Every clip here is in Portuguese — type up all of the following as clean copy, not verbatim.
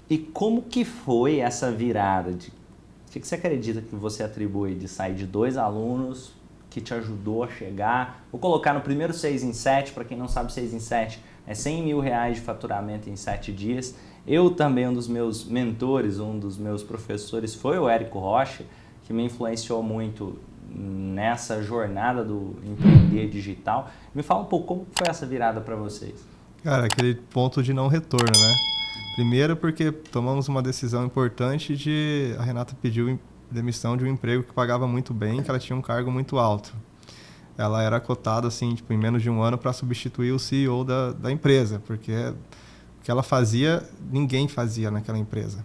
E como que foi essa virada? O que você acredita que você atribui de sair de 2 alunos que te ajudou a chegar? Vou colocar no primeiro 6 em 7, para quem não sabe, 6 em 7 é R$100 mil de faturamento em 7 dias. Eu também, um dos meus mentores, um dos meus professores foi o Érico Rocha, que me influenciou muito nessa jornada do empreender digital. Me fala um pouco como foi essa virada para vocês. Cara, aquele ponto de não retorno, né? Primeiro porque tomamos uma decisão importante a Renata pediu demissão de um emprego que pagava muito bem, que ela tinha um cargo muito alto. Ela era cotada, assim, tipo, em menos de um ano para substituir o CEO da empresa, porque o que ela fazia, ninguém fazia naquela empresa.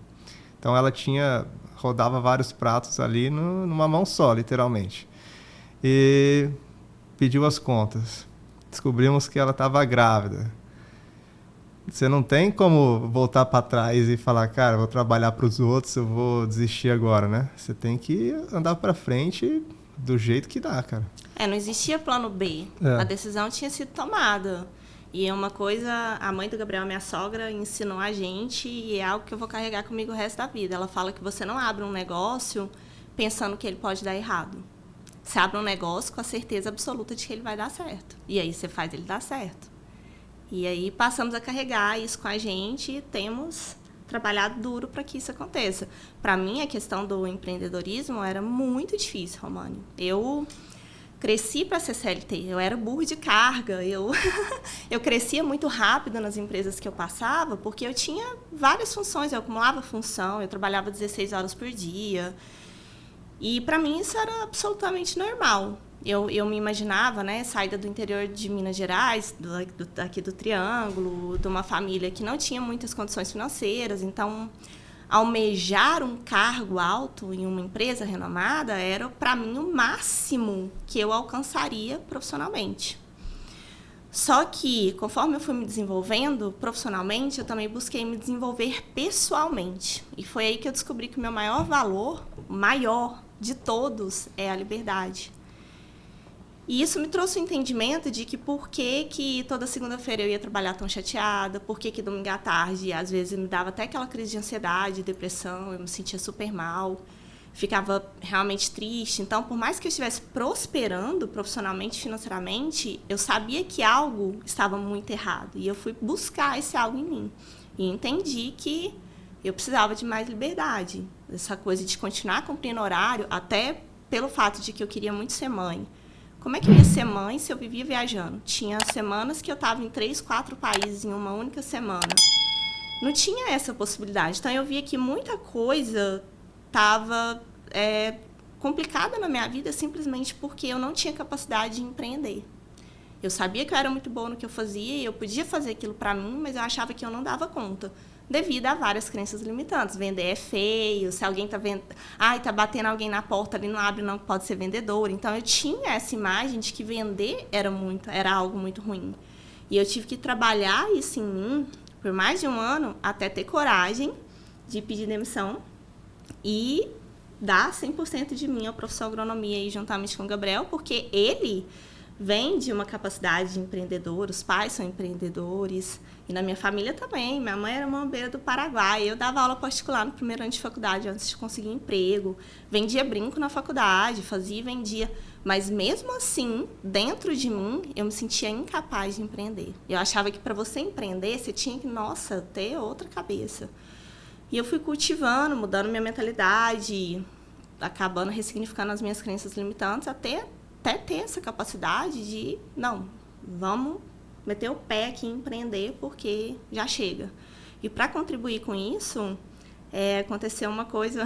Então ela rodava vários pratos ali numa mão só, literalmente. E pediu as contas. Descobrimos que ela estava grávida. Você não tem como voltar para trás e falar, cara, vou trabalhar para os outros, eu vou desistir agora, né? Você tem que andar para frente do jeito que dá, cara. Não existia plano B. A decisão tinha sido tomada. E é uma coisa, a mãe do Gabriel, minha sogra, ensinou a gente e é algo que eu vou carregar comigo o resto da vida. Ela fala que você não abre um negócio pensando que ele pode dar errado. Você abre um negócio com a certeza absoluta de que ele vai dar certo. E aí você faz ele dar certo. E aí passamos a carregar isso com a gente e temos trabalhado duro para que isso aconteça. Para mim, a questão do empreendedorismo era muito difícil, Romani. Eu cresci para ser CLT, eu era burro de carga, eu crescia muito rápido nas empresas que eu passava, porque eu tinha várias funções, eu acumulava função, eu trabalhava 16 horas por dia. E para mim isso era absolutamente normal. Eu me imaginava, né, saída do interior de Minas Gerais, aqui do Triângulo, de uma família que não tinha muitas condições financeiras. Então, almejar um cargo alto em uma empresa renomada era, para mim, o máximo que eu alcançaria profissionalmente. Só que, conforme eu fui me desenvolvendo profissionalmente, eu também busquei me desenvolver pessoalmente. E foi aí que eu descobri que o meu maior valor, o maior de todos, é a liberdade. E isso me trouxe o entendimento de que por que toda segunda-feira eu ia trabalhar tão chateada, por que domingo à tarde, às vezes, me dava até aquela crise de ansiedade, depressão, eu me sentia super mal, ficava realmente triste. Então, por mais que eu estivesse prosperando profissionalmente, financeiramente, eu sabia que algo estava muito errado. E eu fui buscar esse algo em mim. E entendi que eu precisava de mais liberdade. Essa coisa de continuar cumprindo horário, até pelo fato de que eu queria muito ser mãe. Como é que eu ia ser mãe se eu vivia viajando? Tinha semanas que eu estava em 3, 4 países em uma única semana. Não tinha essa possibilidade. Então, eu via que muita coisa estava complicada na minha vida simplesmente porque eu não tinha capacidade de empreender. Eu sabia que eu era muito boa no que eu fazia e eu podia fazer aquilo para mim, mas eu achava que eu não dava conta, devido a várias crenças limitantes. Vender é feio, se alguém está batendo alguém na porta ali, não abre, não pode ser vendedor. Então, eu tinha essa imagem de que vender era algo muito ruim. E eu tive que trabalhar isso em mim por mais de um ano até ter coragem de pedir demissão e dar 100% de mim ao professor agronomia e juntamente com o Gabriel, porque ele vem de uma capacidade de empreendedor, os pais são empreendedores, e na minha família também. Minha mãe era mambeira do Paraguai, eu dava aula particular no primeiro ano de faculdade, antes de conseguir emprego, vendia brinco na faculdade, fazia e vendia, mas mesmo assim, dentro de mim, eu me sentia incapaz de empreender. Eu achava que para você empreender, você tinha que, ter outra cabeça. E eu fui cultivando, mudando minha mentalidade, acabando ressignificando as minhas crenças limitantes, até ter essa capacidade de, vamos meter o pé aqui e empreender, porque já chega. E para contribuir com isso, aconteceu uma coisa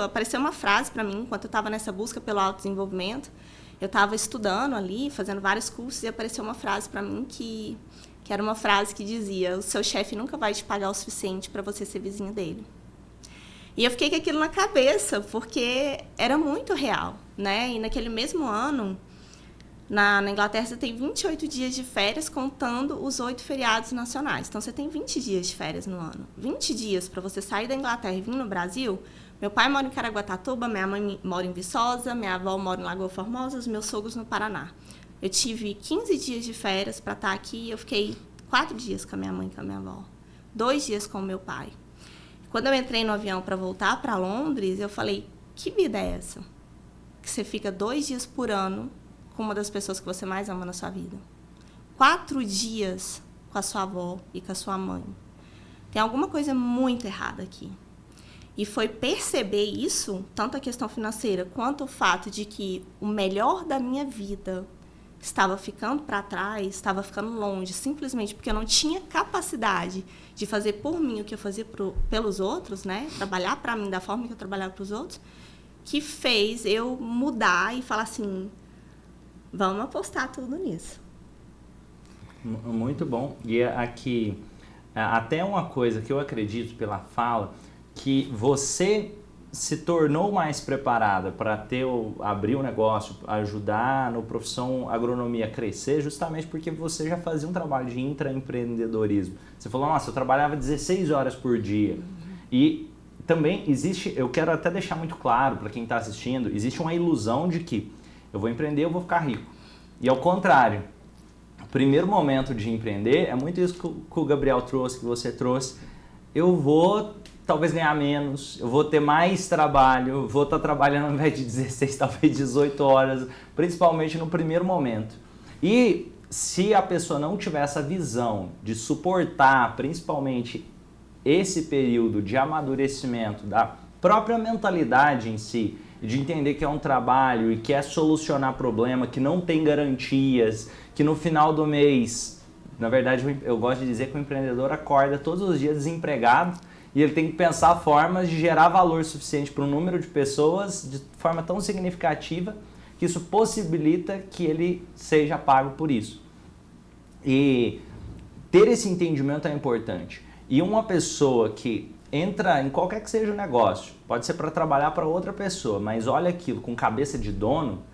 apareceu uma frase para mim, enquanto eu estava nessa busca pelo autodesenvolvimento. Eu estava estudando ali, fazendo vários cursos, e apareceu uma frase para mim que era uma frase que dizia: o seu chefe nunca vai te pagar o suficiente para você ser vizinho dele. E eu fiquei com aquilo na cabeça, porque era muito real, né? E naquele mesmo ano, na Inglaterra, você tem 28 dias de férias, contando os 8 feriados nacionais. Então, você tem 20 dias de férias no ano. 20 dias para você sair da Inglaterra e vir no Brasil. Meu pai mora em Caraguatatuba, minha mãe mora em Viçosa, minha avó mora em Lagoa Formosa, os meus sogros no Paraná. Eu tive 15 dias de férias para estar aqui e eu fiquei 4 dias com a minha mãe e com a minha avó. 2 dias com meu pai. Quando eu entrei no avião para voltar para Londres, eu falei, que vida é essa? Que você fica 2 dias por ano com uma das pessoas que você mais ama na sua vida. 4 dias com a sua avó e com a sua mãe. Tem alguma coisa muito errada aqui. E foi perceber isso, tanto a questão financeira, quanto o fato de que o melhor da minha vida estava ficando para trás, estava ficando longe, simplesmente porque eu não tinha capacidade de fazer por mim o que eu fazia pelos outros, né? Trabalhar para mim da forma que eu trabalhava para os outros, que fez eu mudar e falar assim, vamos apostar tudo nisso. Muito bom. E aqui, até uma coisa que eu acredito pela fala, que você se tornou mais preparada para abrir um negócio, ajudar no profissão agronomia a crescer, justamente porque você já fazia um trabalho de intraempreendedorismo. Você falou, nossa, eu trabalhava 16 horas por dia. E também existe, eu quero até deixar muito claro para quem está assistindo, existe uma ilusão de que eu vou empreender, eu vou ficar rico. E ao contrário, o primeiro momento de empreender é muito isso que o Gabriel trouxe, que você trouxe. Eu vou talvez ganhar menos, eu vou ter mais trabalho, vou estar trabalhando ao invés de 16, talvez 18 horas, principalmente no primeiro momento. E se a pessoa não tiver essa visão de suportar, principalmente esse período de amadurecimento da própria mentalidade em si, de entender que é um trabalho e quer solucionar problema, que não tem garantias, que no final do mês, na verdade eu gosto de dizer que o empreendedor acorda todos os dias desempregado, e ele tem que pensar formas de gerar valor suficiente para um número de pessoas de forma tão significativa que isso possibilita que ele seja pago por isso. E ter esse entendimento é importante. E uma pessoa que entra em qualquer que seja o negócio, pode ser para trabalhar para outra pessoa, mas olha aquilo com cabeça de dono,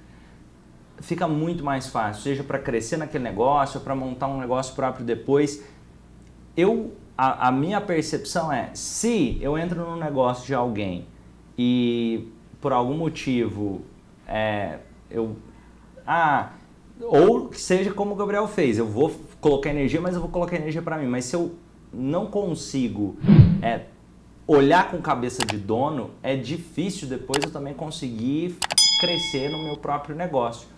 fica muito mais fácil, seja para crescer naquele negócio, ou para montar um negócio próprio depois. A minha percepção é, se eu entro num negócio de alguém e por algum motivo ou que seja como o Gabriel fez, eu vou colocar energia, mas eu vou colocar energia para mim, mas se eu não consigo olhar com cabeça de dono, é difícil depois eu também conseguir crescer no meu próprio negócio.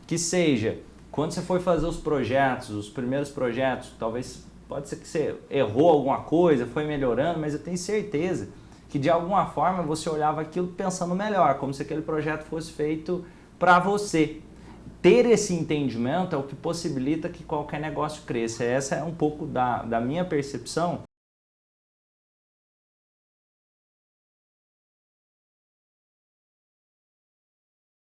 Que seja, quando você for fazer os projetos, os primeiros projetos, talvez pode ser que você errou alguma coisa, foi melhorando, mas eu tenho certeza que de alguma forma você olhava aquilo pensando melhor, como se aquele projeto fosse feito para você. Ter esse entendimento é o que possibilita que qualquer negócio cresça. Essa é um pouco da minha percepção